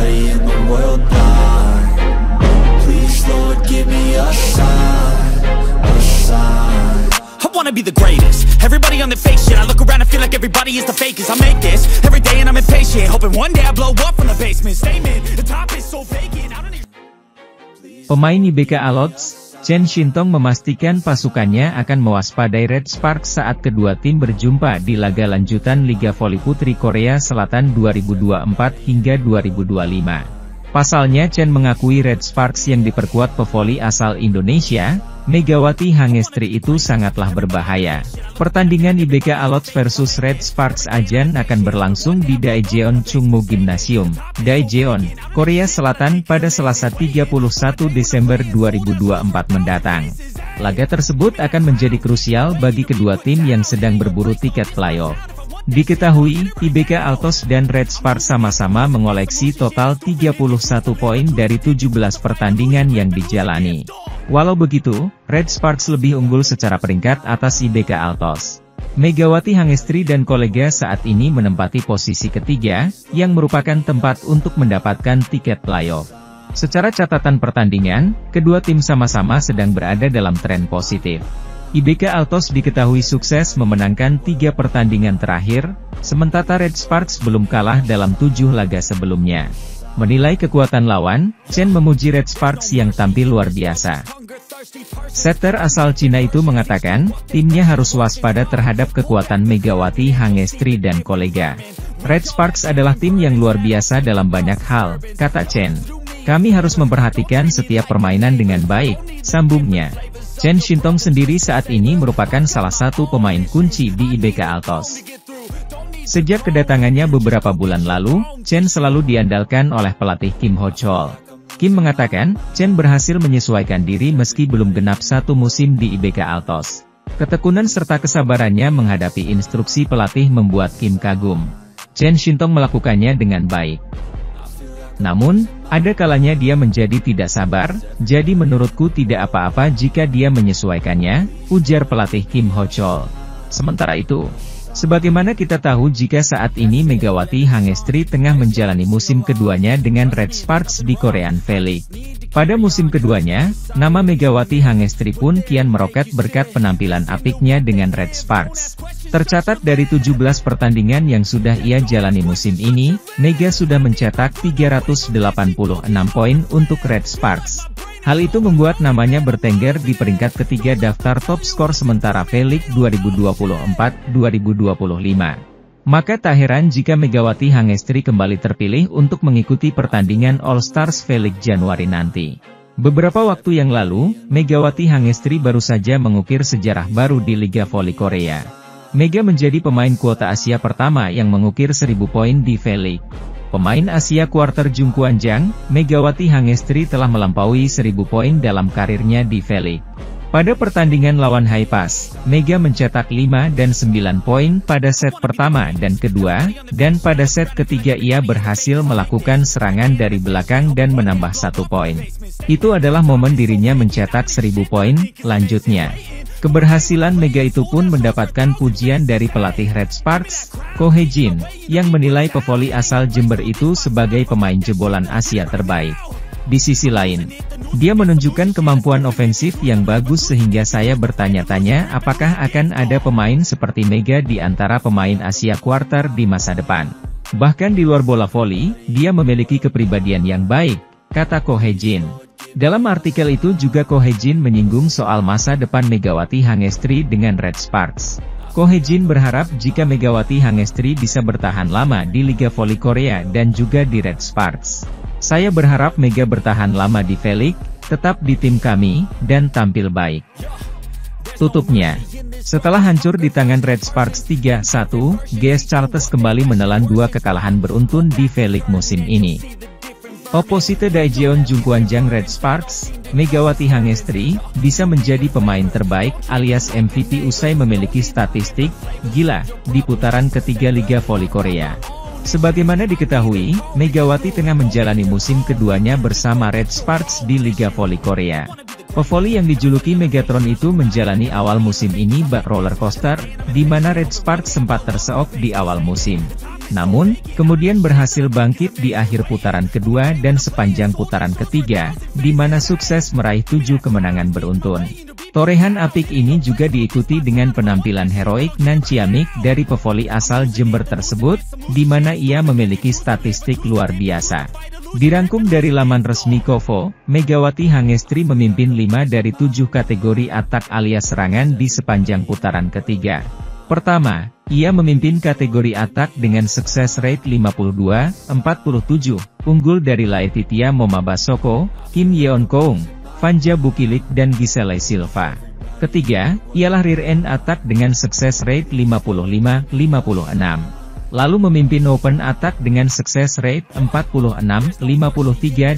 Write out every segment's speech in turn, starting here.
everybody in the world blind. Please Lord give me a sign, a sign. I wanna be the greatest. Everybody on the fake shit. I look around and feel like everybody is the fakest. I make this every day and I'm impatient, hoping one day I blow up from the basement. Statement, the top is so vacant. I don't even... Pemain IBK Alots, Chen Shintong memastikan pasukannya akan mewaspadai Red Sparks saat kedua tim berjumpa di laga lanjutan Liga Voli Putri Korea Selatan 2024 hingga 2025. Pasalnya Chen mengakui Red Sparks yang diperkuat pevoli asal Indonesia, Megawati Hangestri itu sangatlah berbahaya. Pertandingan IBK Alots versus Red Sparks Ajan akan berlangsung di Daejeon Chungmu Gymnasium, Daejeon, Korea Selatan pada Selasa 31 Desember 2024 mendatang. Laga tersebut akan menjadi krusial bagi kedua tim yang sedang berburu tiket playoff. Diketahui, IBK Alots dan Red Sparks sama-sama mengoleksi total 31 poin dari 17 pertandingan yang dijalani. Walau begitu, Red Sparks lebih unggul secara peringkat atas IBK Alots. Megawati Hangestri dan kolega saat ini menempati posisi ketiga, yang merupakan tempat untuk mendapatkan tiket playoff. Secara catatan pertandingan, kedua tim sama-sama sedang berada dalam tren positif. IBK Alots diketahui sukses memenangkan 3 pertandingan terakhir, sementara Red Sparks belum kalah dalam 7 laga sebelumnya. Menilai kekuatan lawan, Chen memuji Red Sparks yang tampil luar biasa. Setter asal Cina itu mengatakan, timnya harus waspada terhadap kekuatan Megawati Hangestri dan kolega. Red Sparks adalah tim yang luar biasa dalam banyak hal, kata Chen. Kami harus memperhatikan setiap permainan dengan baik, sambungnya. Chen Shintong sendiri saat ini merupakan salah satu pemain kunci di IBK Alots. Sejak kedatangannya beberapa bulan lalu, Chen selalu diandalkan oleh pelatih Kim Ho-chol. Kim mengatakan, Chen berhasil menyesuaikan diri meski belum genap 1 musim di IBK Alots. Ketekunan serta kesabarannya menghadapi instruksi pelatih membuat Kim kagum. Chen Shintong melakukannya dengan baik. Namun, ada kalanya dia menjadi tidak sabar, jadi menurutku tidak apa-apa jika dia menyesuaikannya, ujar pelatih Kim Ho-chol. Sementara itu, sebagaimana kita tahu jika saat ini Megawati Hangestri tengah menjalani musim keduanya dengan Red Sparks di Korean V-League. Pada musim keduanya, nama Megawati Hangestri pun kian meroket berkat penampilan apiknya dengan Red Sparks. Tercatat dari 17 pertandingan yang sudah ia jalani musim ini, Mega sudah mencetak 386 poin untuk Red Sparks. Hal itu membuat namanya bertengger di peringkat ketiga daftar top skor sementara V-League 2024-2025. Maka tak heran jika Megawati Hangestri kembali terpilih untuk mengikuti pertandingan All Stars V-League Januari nanti. Beberapa waktu yang lalu, Megawati Hangestri baru saja mengukir sejarah baru di Liga Voli Korea. Mega menjadi pemain kuota Asia pertama yang mengukir 1000 poin di V-League. Pemain Asia Quarter Jungkwanjang, Megawati Hangestri telah melampaui 1000 poin dalam karirnya di V-League. Pada pertandingan lawan Haipas, Mega mencetak 5 dan 9 poin pada set pertama dan kedua, dan pada set ketiga ia berhasil melakukan serangan dari belakang dan menambah 1 poin. Itu adalah momen dirinya mencetak 1000 poin, lanjutnya. Keberhasilan Mega itu pun mendapatkan pujian dari pelatih Red Sparks, Ko Hye-jin, yang menilai pevoli asal Jember itu sebagai pemain jebolan Asia terbaik. Di sisi lain, dia menunjukkan kemampuan ofensif yang bagus sehingga saya bertanya-tanya apakah akan ada pemain seperti Mega di antara pemain Asia Quarter di masa depan. Bahkan di luar bola voli, dia memiliki kepribadian yang baik, kata Ko Hye-jin. Dalam artikel itu juga Ko Hye-jin menyinggung soal masa depan Megawati Hangestri dengan Red Sparks. Ko Hye-jin berharap jika Megawati Hangestri bisa bertahan lama di Liga Voli Korea dan juga di Red Sparks. Saya berharap Mega bertahan lama di V-League, tetap di tim kami, dan tampil baik. Tutupnya. Setelah hancur di tangan Red Sparks 3-1, GS Chartes kembali menelan 2 kekalahan beruntun di V-League musim ini. Opposite Daejeon Jungkwanjang Red Sparks, Megawati Hangestri, bisa menjadi pemain terbaik alias MVP usai memiliki statistik gila di putaran ketiga Liga Voli Korea. Sebagaimana diketahui, Megawati tengah menjalani musim keduanya bersama Red Sparks di Liga Voli Korea. Pevoli yang dijuluki Megatron itu menjalani awal musim ini bak roller coaster, di mana Red Sparks sempat terseok di awal musim. Namun, kemudian berhasil bangkit di akhir putaran kedua dan sepanjang putaran ketiga, di mana sukses meraih 7 kemenangan beruntun. Torehan apik ini juga diikuti dengan penampilan heroik nan ciamik dari pevoli asal Jember tersebut, di mana ia memiliki statistik luar biasa. Dirangkum dari laman resmi Kovo, Megawati Hangestri memimpin 5 dari 7 kategori atak alias serangan di sepanjang putaran ketiga. Pertama, ia memimpin kategori atak dengan sukses rate 52-47, unggul dari Laetitia Momabasoko, Kim Yeon Koung, Vanja Bukilik dan Giselle Silva. Ketiga, ialah rear end attack dengan sukses rate 55-56. Lalu memimpin open attack dengan sukses rate 46-53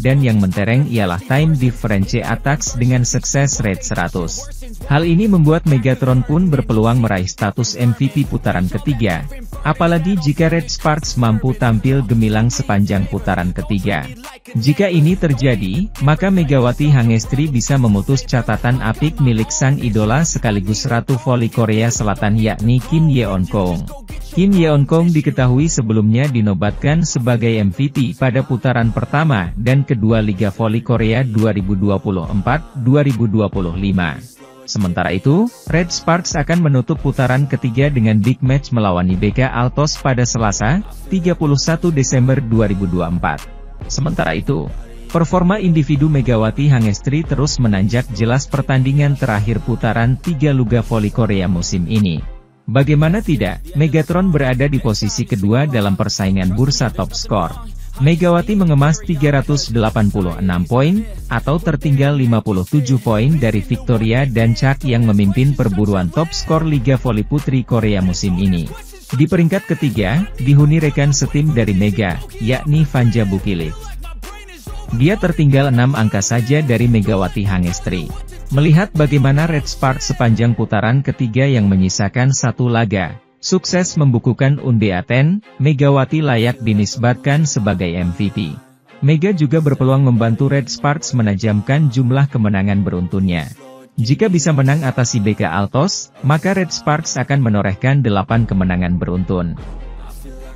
dan yang mentereng ialah time difference attacks dengan sukses rate 100. Hal ini membuat Megatron pun berpeluang meraih status MVP putaran ketiga. Apalagi jika Red Sparks mampu tampil gemilang sepanjang putaran ketiga. Jika ini terjadi, maka Megawati Hangestri bisa memutus catatan apik milik sang idola sekaligus Ratu Voli Korea Selatan yakni Kim Yeon Koung. Kim Yeon Koung diketahui sebelumnya dinobatkan sebagai MVP pada putaran pertama dan kedua Liga Voli Korea 2024-2025. Sementara itu, Red Sparks akan menutup putaran ketiga dengan big match melawan IBK Altos pada Selasa, 31 Desember 2024. Sementara itu, performa individu Megawati Hangestri terus menanjak jelas pertandingan terakhir putaran 3 Liga Voli Korea musim ini. Bagaimana tidak, Megatron berada di posisi kedua dalam persaingan bursa top skor. Megawati mengemas 386 poin, atau tertinggal 57 poin dari Victoria dan Chak yang memimpin perburuan top skor Liga Voli Putri Korea musim ini. Di peringkat ketiga, dihuni rekan setim dari Mega, yakni Vanja Bukilik. Dia tertinggal 6 angka saja dari Megawati Hangestri. Melihat bagaimana Red Sparks sepanjang putaran ketiga yang menyisakan satu laga, sukses membukukan Unde Aten, Megawati layak dinisbatkan sebagai MVP. Mega juga berpeluang membantu Red Sparks menajamkan jumlah kemenangan beruntunnya. Jika bisa menang atas IBK Altos, maka Red Sparks akan menorehkan 8 kemenangan beruntun.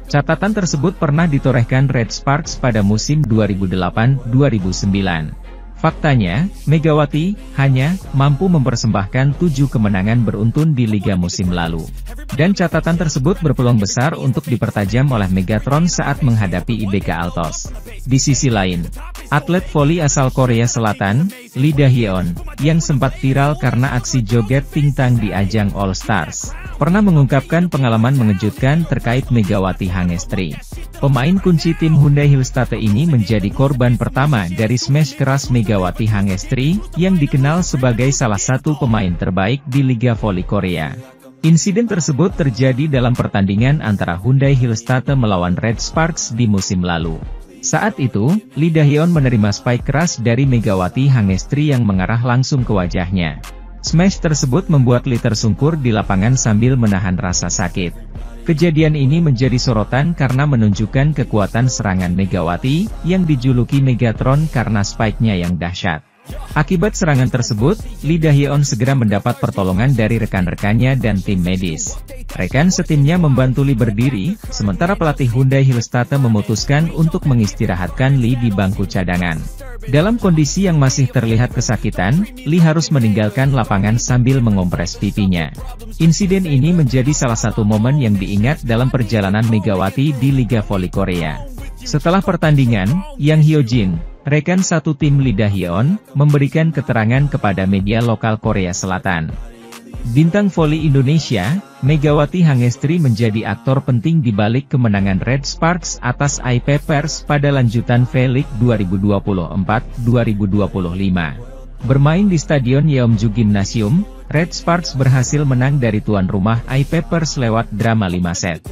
Catatan tersebut pernah ditorehkan Red Sparks pada musim 2008-2009. Faktanya, Megawati hanya mampu mempersembahkan 7 kemenangan beruntun di liga musim lalu. Dan catatan tersebut berpeluang besar untuk dipertajam oleh Megatron saat menghadapi IBK Altos. Di sisi lain, atlet voli asal Korea Selatan, Lee Da-hyeon, yang sempat viral karena aksi joget pingtang di ajang All Stars, pernah mengungkapkan pengalaman mengejutkan terkait Megawati Hangestri. Pemain kunci tim Hyundai Hillstate ini menjadi korban pertama dari smash keras Megawati Hangestri, yang dikenal sebagai salah satu pemain terbaik di Liga Voli Korea. Insiden tersebut terjadi dalam pertandingan antara Hyundai Hillstate melawan Red Sparks di musim lalu. Saat itu, Lee Da-hyeon menerima spike keras dari Megawati Hangestri yang mengarah langsung ke wajahnya. Smash tersebut membuat Lee tersungkur di lapangan sambil menahan rasa sakit. Kejadian ini menjadi sorotan karena menunjukkan kekuatan serangan Megawati, yang dijuluki Megatron karena spike-nya yang dahsyat. Akibat serangan tersebut, Lee Da-hyeon segera mendapat pertolongan dari rekan-rekannya dan tim medis. Rekan setimnya membantu Lee berdiri, sementara pelatih Hyundai Hillstate memutuskan untuk mengistirahatkan Lee di bangku cadangan. Dalam kondisi yang masih terlihat kesakitan, Lee harus meninggalkan lapangan sambil mengompres pipinya. Insiden ini menjadi salah satu momen yang diingat dalam perjalanan Megawati di Liga Voli Korea. Setelah pertandingan, Yang Hyojin, rekan satu tim Lee Da-hyeon, memberikan keterangan kepada media lokal Korea Selatan. Bintang voli Indonesia, Megawati Hangestri menjadi aktor penting di balik kemenangan Red Sparks atas IP Pers pada lanjutan V-League 2024-2025. Bermain di Stadion Yeomju Gymnasium, Red Sparks berhasil menang dari tuan rumah IP Pers lewat drama 5 set.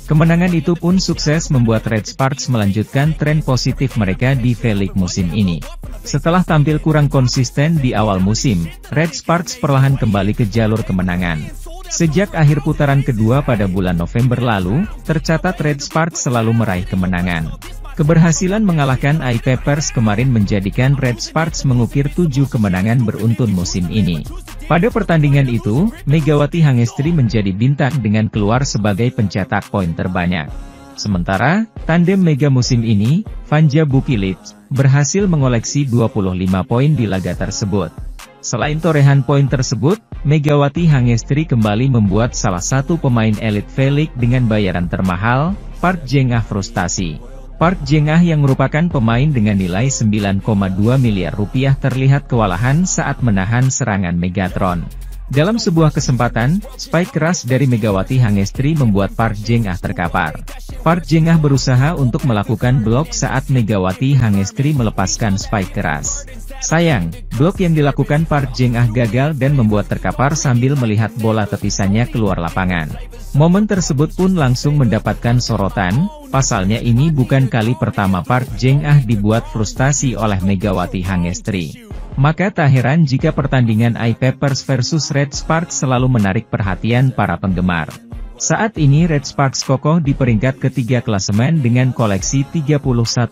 Kemenangan itu pun sukses membuat Red Sparks melanjutkan tren positif mereka di V-League musim ini. Setelah tampil kurang konsisten di awal musim, Red Sparks perlahan kembali ke jalur kemenangan. Sejak akhir putaran kedua pada bulan November lalu, tercatat Red Sparks selalu meraih kemenangan. Keberhasilan mengalahkan IP Pers kemarin menjadikan Red Sparks mengukir 7 kemenangan beruntun musim ini. Pada pertandingan itu, Megawati Hangestri menjadi bintang dengan keluar sebagai pencetak poin terbanyak. Sementara, tandem mega musim ini, Vanja Bukilic, berhasil mengoleksi 25 poin di laga tersebut. Selain torehan poin tersebut, Megawati Hangestri kembali membuat salah satu pemain elit V-League dengan bayaran termahal, Park Jeng-ah frustasi. Park Jeng-ah yang merupakan pemain dengan nilai 9,2 miliar rupiah terlihat kewalahan saat menahan serangan Megatron. Dalam sebuah kesempatan, spike keras dari Megawati Hangestri membuat Park Jeng-ah terkapar. Park Jeng-ah berusaha untuk melakukan blok saat Megawati Hangestri melepaskan spike keras. Sayang, blok yang dilakukan Park Jeng-ah gagal dan membuat terkapar sambil melihat bola tepisannya keluar lapangan. Momen tersebut pun langsung mendapatkan sorotan, pasalnya ini bukan kali pertama Park Jeng-ah dibuat frustasi oleh Megawati Hangestri. Maka tak heran jika pertandingan I-Papers versus Red Sparks selalu menarik perhatian para penggemar. Saat ini Red Sparks kokoh di peringkat ketiga klasemen dengan koleksi 31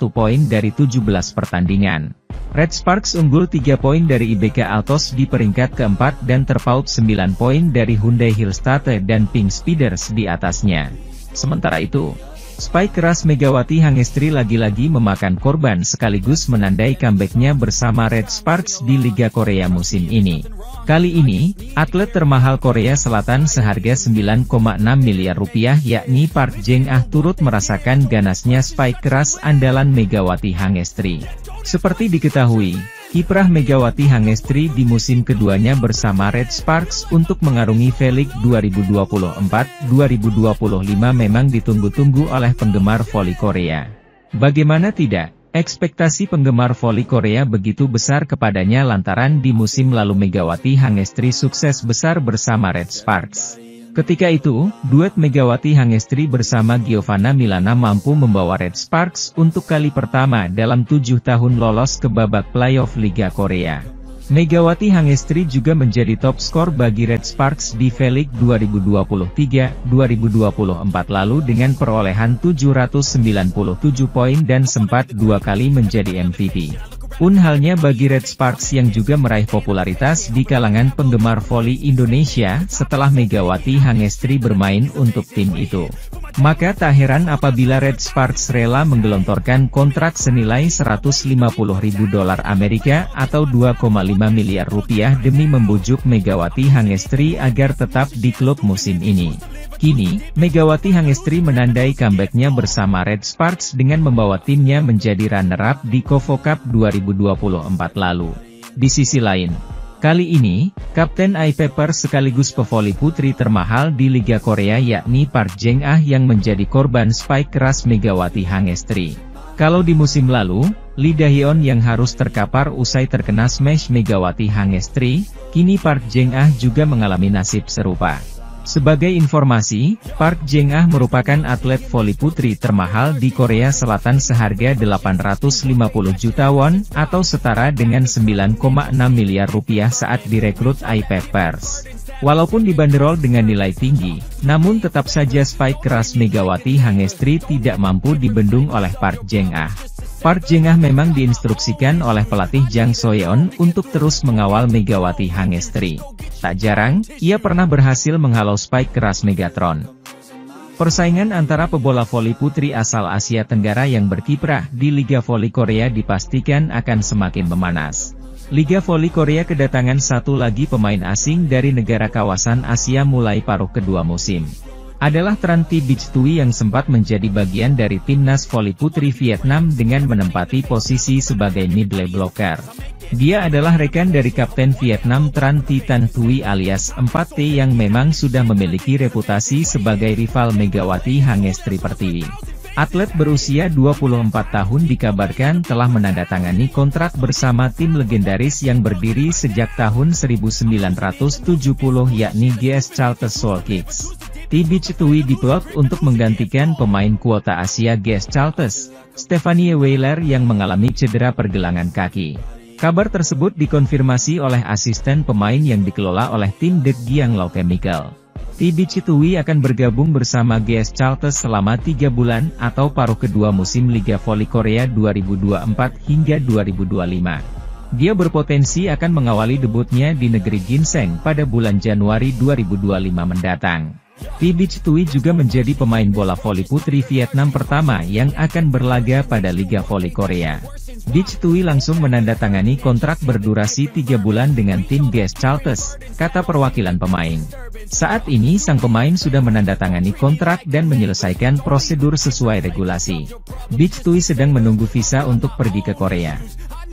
poin dari 17 pertandingan. Red Sparks unggul 3 poin dari IBK Altos di peringkat keempat dan terpaut 9 poin dari Hyundai Hillstate dan Pink Speeders di atasnya. Sementara itu, spike keras Megawati Hangestri lagi-lagi memakan korban sekaligus menandai comeback-nya bersama Red Sparks di Liga Korea musim ini. Kali ini, atlet termahal Korea Selatan seharga 9,6 miliar rupiah yakni Park Jeng-ah turut merasakan ganasnya spike keras andalan Megawati Hangestri. Seperti diketahui, kiprah Megawati Hangestri di musim keduanya bersama Red Sparks untuk mengarungi V-League 2024-2025 memang ditunggu-tunggu oleh penggemar voli Korea. Bagaimana tidak, ekspektasi penggemar voli Korea begitu besar kepadanya lantaran di musim lalu Megawati Hangestri sukses besar bersama Red Sparks. Ketika itu, duet Megawati Hangestri bersama Giovanna Milana mampu membawa Red Sparks untuk kali pertama dalam 7 tahun lolos ke babak playoff Liga Korea. Megawati Hangestri juga menjadi top skor bagi Red Sparks di V-League 2023-2024 lalu dengan perolehan 797 poin dan sempat 2 kali menjadi MVP. Pun halnya bagi Red Sparks yang juga meraih popularitas di kalangan penggemar voli Indonesia setelah Megawati Hangestri bermain untuk tim itu. Maka tak heran apabila Red Sparks rela menggelontorkan kontrak senilai $150.000 Amerika atau 2,5 miliar rupiah demi membujuk Megawati Hangestri agar tetap di klub musim ini. Kini, Megawati Hangestri menandai comeback-nya bersama Red Sparks dengan membawa timnya menjadi runner-up di KOFO Cup 2024 lalu. Di sisi lain, kali ini, Kapten I-Papers sekaligus pevoli putri termahal di Liga Korea yakni Park Jeng-ah yang menjadi korban spike keras Megawati Hangestri. Kalau di musim lalu, Lee Da-hyun yang harus terkapar usai terkena smash Megawati Hangestri, kini Park Jeng-ah juga mengalami nasib serupa. Sebagai informasi, Park Jeng-ah merupakan atlet voli putri termahal di Korea Selatan seharga 850 juta won, atau setara dengan 9,6 miliar rupiah saat direkrut I-Papers. Walaupun dibanderol dengan nilai tinggi, namun tetap saja spike keras Megawati Hangestri tidak mampu dibendung oleh Park Jeng-ah. Park Jeng-ah memang diinstruksikan oleh pelatih Jang So-yeon untuk terus mengawal Megawati Hangestri. Tak jarang, ia pernah berhasil menghalau spike keras Megatron. Persaingan antara pebola voli putri asal Asia Tenggara yang berkiprah di Liga Voli Korea dipastikan akan semakin memanas. Liga Voli Korea kedatangan satu lagi pemain asing dari negara kawasan Asia mulai paruh kedua musim. Adalah Tran Thi Bich Thuy yang sempat menjadi bagian dari timnas voli putri Vietnam dengan menempati posisi sebagai middle blocker. Dia adalah rekan dari Kapten Vietnam Tran Thi Tan Thuy alias 4T yang memang sudah memiliki reputasi sebagai rival Megawati Hangestri Pertiwi. Atlet berusia 24 tahun dikabarkan telah menandatangani kontrak bersama tim legendaris yang berdiri sejak tahun 1970 yakni GS Charter Seoul Kicks. Thi Bich Thuy diplot untuk menggantikan pemain kuota Asia GS Charters, Stephanie Weiler yang mengalami cedera pergelangan kaki. Kabar tersebut dikonfirmasi oleh asisten pemain yang dikelola oleh tim The Gianglao Chemical. Thi Bich Thuy akan bergabung bersama GS Charters selama 3 bulan atau paruh kedua musim Liga Voli Korea 2024 hingga 2025. Dia berpotensi akan mengawali debutnya di negeri ginseng pada bulan Januari 2025 mendatang. Beach Thuy juga menjadi pemain bola voli putri Vietnam pertama yang akan berlaga pada Liga Voli Korea. Beach Thuy langsung menandatangani kontrak berdurasi 3 bulan dengan tim GS Chartres, kata perwakilan pemain. Saat ini sang pemain sudah menandatangani kontrak dan menyelesaikan prosedur sesuai regulasi. Beach Thuy sedang menunggu visa untuk pergi ke Korea.